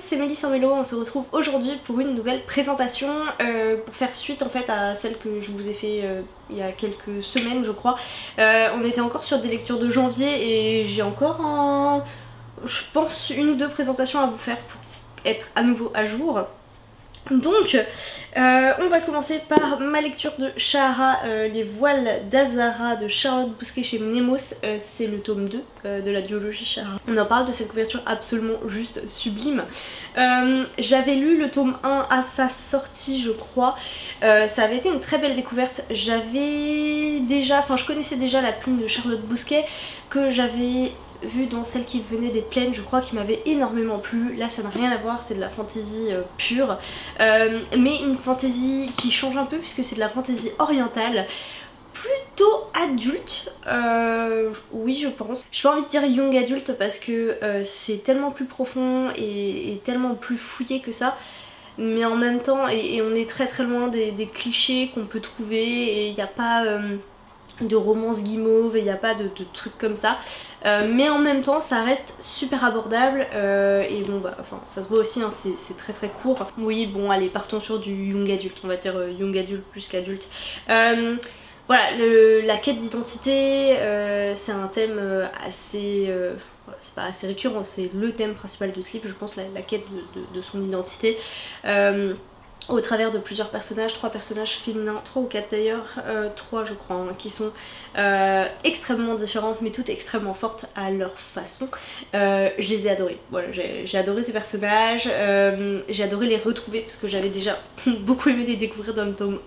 c'est Mélisse en Mélo, on se retrouve aujourd'hui pour une nouvelle présentation pour faire suite en fait à celle que je vous ai fait il y a quelques semaines je crois. On était encore sur des lectures de janvier et j'ai encore je pense une ou deux présentations à vous faire pour être à nouveau à jour. Donc on va commencer par ma lecture de Shahara, les voiles d'Azara de Charlotte Bousquet chez Nemos. C'est le tome 2 de la duologie Shahara. On en parle de cette couverture absolument juste sublime. J'avais lu le tome 1 à sa sortie je crois. Ça avait été une très belle découverte. Je connaissais déjà la plume de Charlotte Bousquet que j'avais vu dans celle qui venait des plaines, je crois, qui m'avait énormément plu. Là ça n'a rien à voir, c'est de la fantaisie pure, mais une fantaisie qui change un peu puisque c'est de la fantaisie orientale, plutôt adulte, oui je pense. J'ai pas envie de dire young adulte parce que c'est tellement plus profond et tellement plus fouillé que ça. Mais en même temps, et on est très très loin des clichés qu'on peut trouver, et il n'y a pas de romance guimauve, il n'y a pas de trucs comme ça. Mais en même temps ça reste super abordable et bon bah enfin ça se voit aussi hein, c'est très très court. Oui bon allez partons sur du young adulte, on va dire young adulte plus qu'adulte. Voilà, la quête d'identité c'est un thème assez... c'est pas assez récurrent, c'est le thème principal de ce livre je pense, la quête de son identité. Au travers de plusieurs personnages, 3 personnages féminins, 3 ou 4 d'ailleurs, 3 je crois, hein, qui sont extrêmement différentes mais toutes extrêmement fortes à leur façon. Je les ai adorées, voilà, j'ai adoré ces personnages, j'ai adoré les retrouver parce que j'avais déjà beaucoup aimé les découvrir dans le tome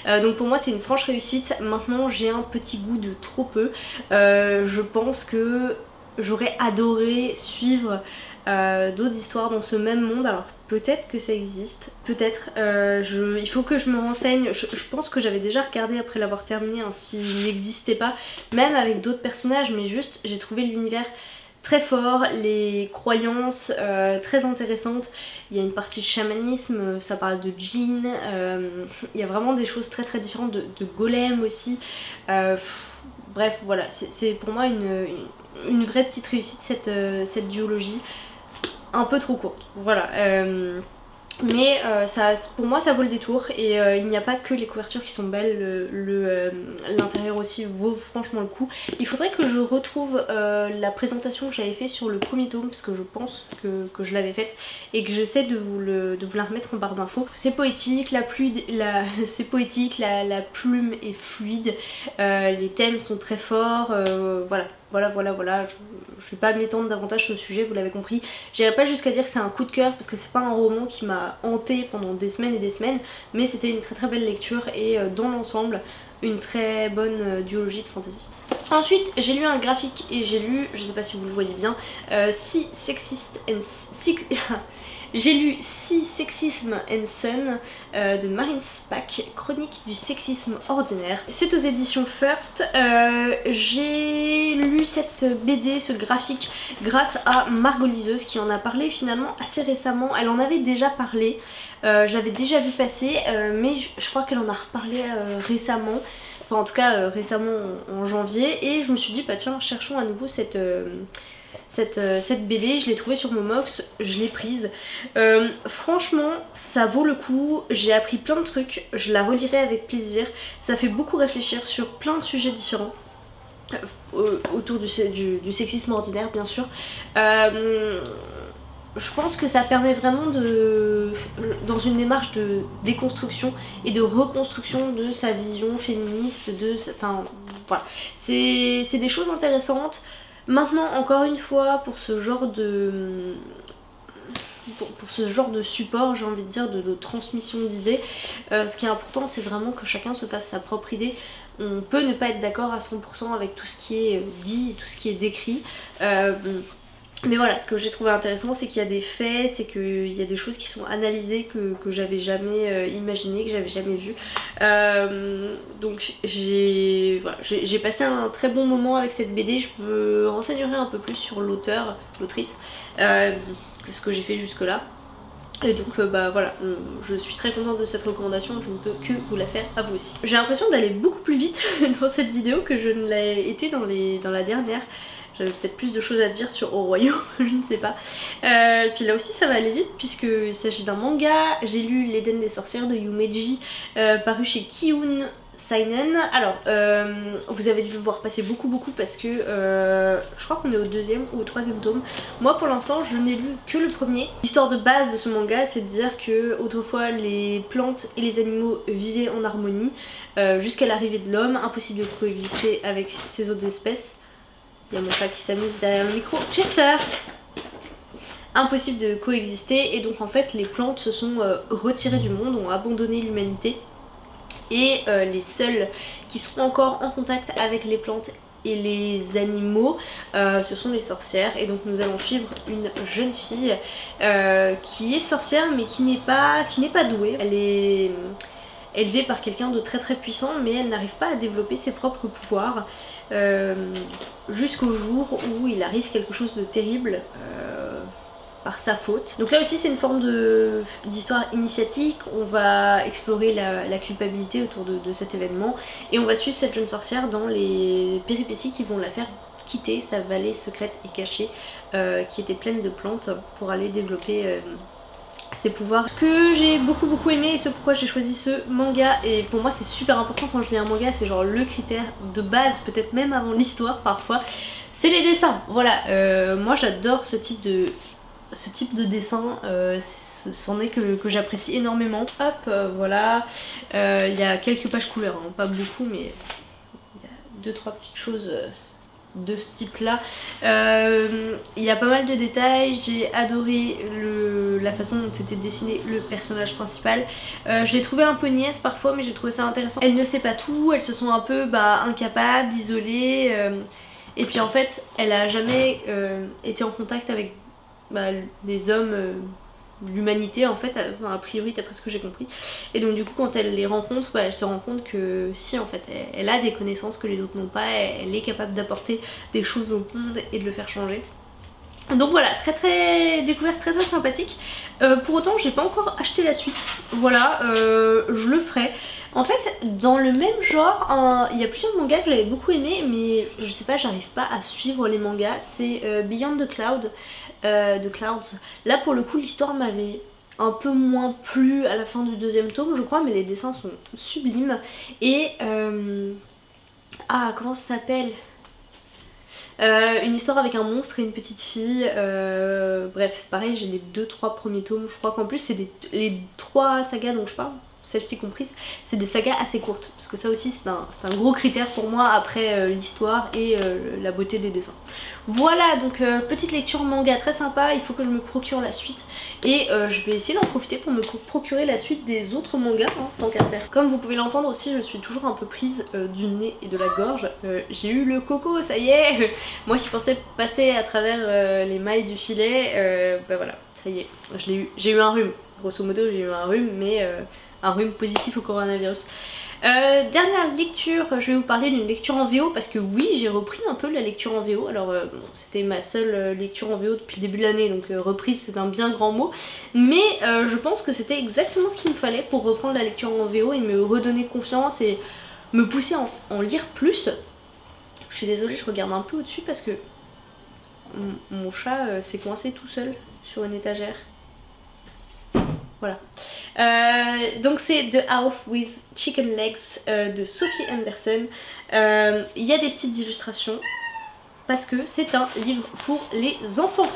1. Donc pour moi c'est une franche réussite. Maintenant j'ai un petit goût de trop peu, je pense que j'aurais adoré suivre d'autres histoires dans ce même monde. Alors peut-être que ça existe, peut-être, il faut que je me renseigne. Je pense que j'avais déjà regardé après l'avoir terminé hein, s'il n'existait pas, même avec d'autres personnages, mais juste j'ai trouvé l'univers très fort, les croyances très intéressantes. Il y a une partie de chamanisme, ça parle de djinn, il y a vraiment des choses très très différentes, de golem aussi. Bref voilà, c'est pour moi une vraie petite réussite cette duologie. Un peu trop courte, voilà. Mais pour moi ça vaut le détour et il n'y a pas que les couvertures qui sont belles, l'intérieur aussi vaut franchement le coup. Il faudrait que je retrouve la présentation que j'avais fait sur le premier tome parce que je pense que je l'avais faite et que j'essaie de vous la remettre en barre d'infos. C'est poétique, la plume est fluide, les thèmes sont très forts, voilà. Je vais pas m'étendre davantage sur le sujet, vous l'avez compris. J'irai pas jusqu'à dire que c'est un coup de cœur parce que c'est pas un roman qui m'a hanté pendant des semaines et des semaines, mais c'était une très très belle lecture et dans l'ensemble une très bonne duologie de fantasy. Ensuite j'ai lu un graphique et j'ai lu, je sais pas si vous le voyez bien, j'ai lu Si Sexism and Sun de Marine Spack, chronique du sexisme ordinaire. C'est aux éditions First. J'ai lu cette BD, ce graphique, grâce à Margot Liseuse qui en a parlé finalement assez récemment. Elle en avait déjà parlé, je l'avais déjà vu passer, mais je crois qu'elle en a reparlé récemment. Enfin en tout cas récemment en janvier, et je me suis dit bah tiens cherchons à nouveau cette BD, je l'ai trouvée sur Momox, je l'ai prise. Franchement ça vaut le coup, j'ai appris plein de trucs, je la relirai avec plaisir, ça fait beaucoup réfléchir sur plein de sujets différents. Autour du sexisme ordinaire bien sûr. Je pense que ça permet vraiment dans une démarche de déconstruction et de reconstruction de sa vision féministe, enfin voilà, c'est des choses intéressantes. Maintenant encore une fois pour ce genre de support, j'ai envie de dire, de transmission d'idées, ce qui est important c'est vraiment que chacun se fasse sa propre idée. On peut ne pas être d'accord à 100% avec tout ce qui est dit et tout ce qui est décrit. Mais voilà, ce que j'ai trouvé intéressant c'est qu'il y a des faits, c'est qu'il y a des choses qui sont analysées que j'avais jamais imaginées, que j'avais jamais vues. Donc j'ai passé un très bon moment avec cette BD, je me renseignerai un peu plus sur l'auteur, l'autrice, que ce que j'ai fait jusque là. Et donc bah voilà, je suis très contente de cette recommandation, je ne peux que vous la faire à vous aussi. J'ai l'impression d'aller beaucoup plus vite dans cette vidéo que je ne l'ai été dans la dernière. j'avais peut-être plus de choses à dire sur Oroyo, je ne sais pas. Puis là aussi ça va aller vite puisqu'il s'agit d'un manga. J'ai lu L'Éden des sorcières de Yumeji, paru chez Kiun Seinen. Alors vous avez dû le voir passer beaucoup parce que je crois qu'on est au 2e ou au 3e tome. Moi pour l'instant je n'ai lu que le premier. L'histoire de base de ce manga c'est de dire que autrefois les plantes et les animaux vivaient en harmonie jusqu'à l'arrivée de l'homme. Impossible de coexister avec ces autres espèces. Il y a mon chat qui s'amuse derrière le micro. Chester! Impossible de coexister et donc en fait les plantes se sont retirées du monde, ont abandonné l'humanité. Et les seuls qui sont encore en contact avec les plantes et les animaux, ce sont les sorcières. Et donc nous allons suivre une jeune fille qui est sorcière mais qui n'est pas douée. Elle est élevée par quelqu'un de très puissant mais elle n'arrive pas à développer ses propres pouvoirs jusqu'au jour où il arrive quelque chose de terrible par sa faute. Donc là aussi c'est une forme d'histoire initiatique, on va explorer la culpabilité autour de cet événement et on va suivre cette jeune sorcière dans les péripéties qui vont la faire quitter sa vallée secrète et cachée qui était pleine de plantes pour aller développer ses pouvoirs. Ce que j'ai beaucoup aimé et ce pourquoi j'ai choisi ce manga, et pour moi c'est super important quand je lis un manga, c'est genre le critère de base, peut-être même avant l'histoire parfois, c'est les dessins. Voilà, moi j'adore ce type de dessin, c'en est que j'apprécie énormément. Hop, voilà, il y a quelques pages couleurs, hein, pas beaucoup mais il y a 2-3 petites choses de ce type là. Il y a pas mal de détails, j'ai adoré la façon dont était dessiné le personnage principal. Je l'ai trouvé un peu niaise parfois mais j'ai trouvé ça intéressant. Elle ne sait pas tout, elles se sont un peu incapables, isolées, et puis en fait elle a jamais été en contact avec les hommes, l'humanité en fait, a priori d'après ce que j'ai compris. Et donc du coup quand elle les rencontre, elle se rend compte que si en fait elle a des connaissances que les autres n'ont pas, elle est capable d'apporter des choses au monde et de le faire changer. Donc voilà, découverte très sympathique. Pour autant j'ai pas encore acheté la suite, voilà, je le ferai. En fait dans le même genre, il y a plusieurs mangas que j'avais beaucoup aimé mais je sais pas, j'arrive pas à suivre les mangas. C'est Beyond the Clouds. Là pour le coup l'histoire m'avait un peu moins plu à la fin du 2e tome je crois, mais les dessins sont sublimes. Et comment ça s'appelle, une histoire avec un monstre et une petite fille, bref c'est pareil, j'ai les 2-3 premiers tomes, je crois qu'en plus c'est les 3 sagas dont je parle, celle-ci comprise, c'est des sagas assez courtes parce que ça aussi c'est un gros critère pour moi après l'histoire et la beauté des dessins. Voilà, donc petite lecture manga très sympa, il faut que je me procure la suite et je vais essayer d'en profiter pour me procurer la suite des autres mangas, hein, tant qu'à faire. Comme vous pouvez l'entendre aussi, je suis toujours un peu prise du nez et de la gorge. J'ai eu le coco, ça y est. Moi qui pensais passer à travers les mailles du filet, voilà, ça y est, je l'ai eu. J'ai eu un rhume, grosso modo j'ai eu un rhume, mais un rhume positif au coronavirus. Dernière lecture, je vais vous parler d'une lecture en VO parce que oui, j'ai repris un peu la lecture en VO. Alors c'était ma seule lecture en VO depuis le début de l'année, donc reprise c'est un bien grand mot, mais je pense que c'était exactement ce qu'il me fallait pour reprendre la lecture en VO et me redonner confiance et me pousser à en lire plus. Je suis désolée, je regarde un peu au-dessus parce que mon chat s'est coincé tout seul sur une étagère. Voilà. Donc c'est The House with Chicken Legs de Sophie Anderson. Il y a des petites illustrations parce que c'est un livre pour les enfants.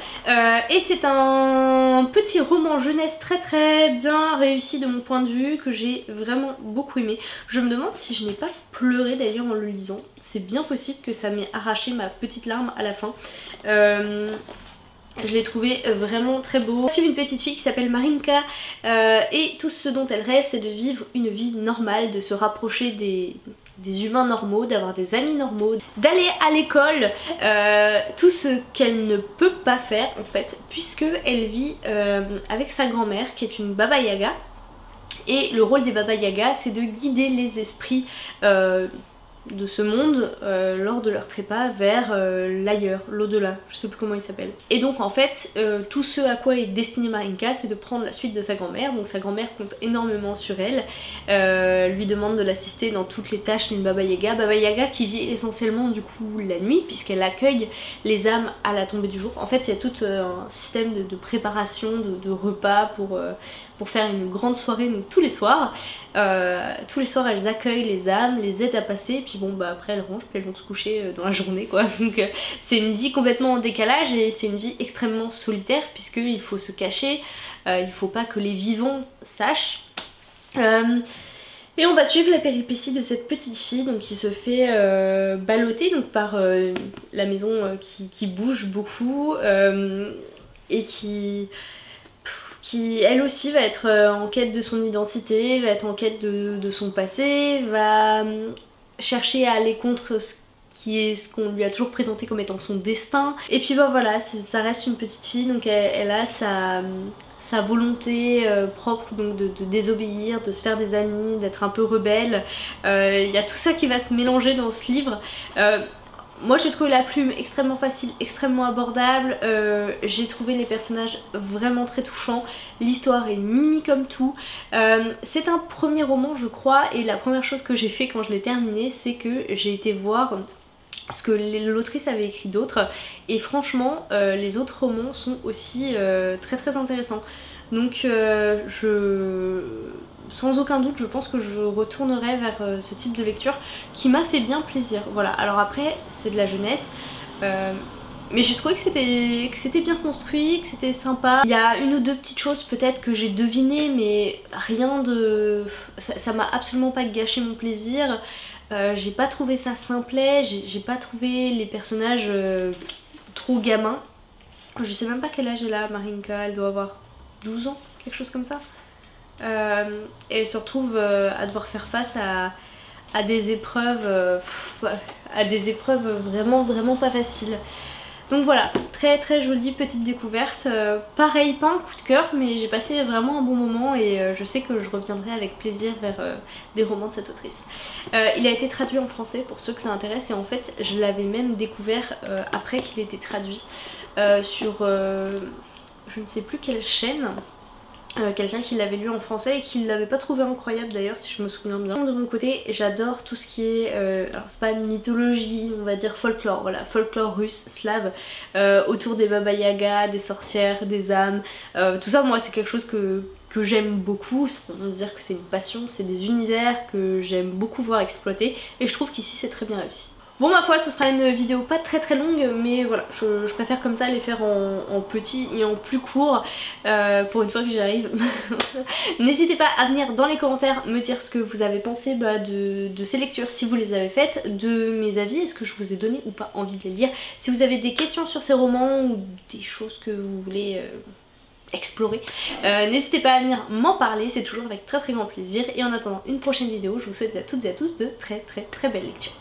Et c'est un petit roman jeunesse très bien réussi de mon point de vue, que j'ai vraiment beaucoup aimé. Je me demande si je n'ai pas pleuré d'ailleurs en le lisant. C'est bien possible que ça m'ait arraché ma petite larme à la fin. Je l'ai trouvé vraiment très beau. Je suis une petite fille qui s'appelle Marinka et tout ce dont elle rêve c'est de vivre une vie normale, de se rapprocher des humains normaux, d'avoir des amis normaux, d'aller à l'école, tout ce qu'elle ne peut pas faire en fait, puisque elle vit avec sa grand-mère qui est une Baba Yaga. Et le rôle des Baba Yaga c'est de guider les esprits de ce monde lors de leur trépas vers l'ailleurs, l'au-delà, je sais plus comment il s'appelle. Et donc en fait tout ce à quoi est destinée Marinka, c'est de prendre la suite de sa grand-mère. Donc sa grand-mère compte énormément sur elle, lui demande de l'assister dans toutes les tâches d'une Baba Yaga. Baba Yaga qui vit essentiellement du coup la nuit puisqu'elle accueille les âmes à la tombée du jour. En fait il y a tout un système de préparation, de repas pour faire une grande soirée, donc tous les soirs. Tous les soirs elles accueillent les âmes, les aident à passer, puis bon bah après elles rangent, puis elles vont se coucher dans la journée quoi. Donc c'est une vie complètement en décalage et c'est une vie extrêmement solitaire puisqu'il faut se cacher, il faut pas que les vivants sachent. Et on va suivre la péripétie de cette petite fille donc, qui se fait balloter donc, par la maison qui bouge beaucoup et qui elle aussi va être en quête de son identité, va être en quête de son passé, va chercher à aller contre ce qu'on lui a toujours présenté comme étant son destin. Et puis bah voilà, ça reste une petite fille, donc elle a sa volonté propre donc de désobéir, de se faire des amis, d'être un peu rebelle. Il y a tout ça qui va se mélanger dans ce livre. Moi j'ai trouvé la plume extrêmement facile, extrêmement abordable, j'ai trouvé les personnages vraiment très touchants, l'histoire est mimi comme tout. C'est un premier roman je crois et la première chose que j'ai fait quand je l'ai terminé c'est que j'ai été voir ce que l'autrice avait écrit d'autres et franchement les autres romans sont aussi très intéressants. Donc sans aucun doute je pense que je retournerai vers ce type de lecture qui m'a fait bien plaisir. Voilà, alors après c'est de la jeunesse mais j'ai trouvé que c'était bien construit, que c'était sympa. Il y a une ou deux petites choses peut-être que j'ai devinées mais rien de... ça m'a absolument pas gâché mon plaisir. J'ai pas trouvé ça simplet, j'ai pas trouvé les personnages trop gamins. Je sais même pas quel âge elle a Marinka, elle doit avoir 12 ans, quelque chose comme ça. Et elle se retrouve à devoir faire face à des épreuves vraiment pas faciles. Donc voilà, très jolie petite découverte. Pareil, pas un coup de cœur, mais j'ai passé vraiment un bon moment et je sais que je reviendrai avec plaisir vers des romans de cette autrice. Il a été traduit en français pour ceux que ça intéresse et en fait je l'avais même découvert après qu'il ait été traduit sur je ne sais plus quelle chaîne. Quelqu'un qui l'avait lu en français et qui ne l'avait pas trouvé incroyable d'ailleurs si je me souviens bien. De mon côté j'adore tout ce qui est, alors c'est pas une mythologie, on va dire folklore, voilà, folklore russe, slave, autour des Baba Yaga, des sorcières, des âmes, tout ça moi c'est quelque chose que j'aime beaucoup, on va dire que c'est une passion, c'est des univers que j'aime beaucoup voir exploiter et je trouve qu'ici c'est très bien réussi. Bon ma foi ce sera une vidéo pas très longue mais voilà je préfère comme ça les faire en petit et en plus court pour une fois que j'y arrive. N'hésitez pas à venir dans les commentaires me dire ce que vous avez pensé de ces lectures si vous les avez faites, de mes avis, est-ce que je vous ai donné ou pas envie de les lire, si vous avez des questions sur ces romans ou des choses que vous voulez explorer. N'hésitez pas à venir m'en parler, c'est toujours avec très grand plaisir et en attendant une prochaine vidéo je vous souhaite à toutes et à tous de très belles lectures.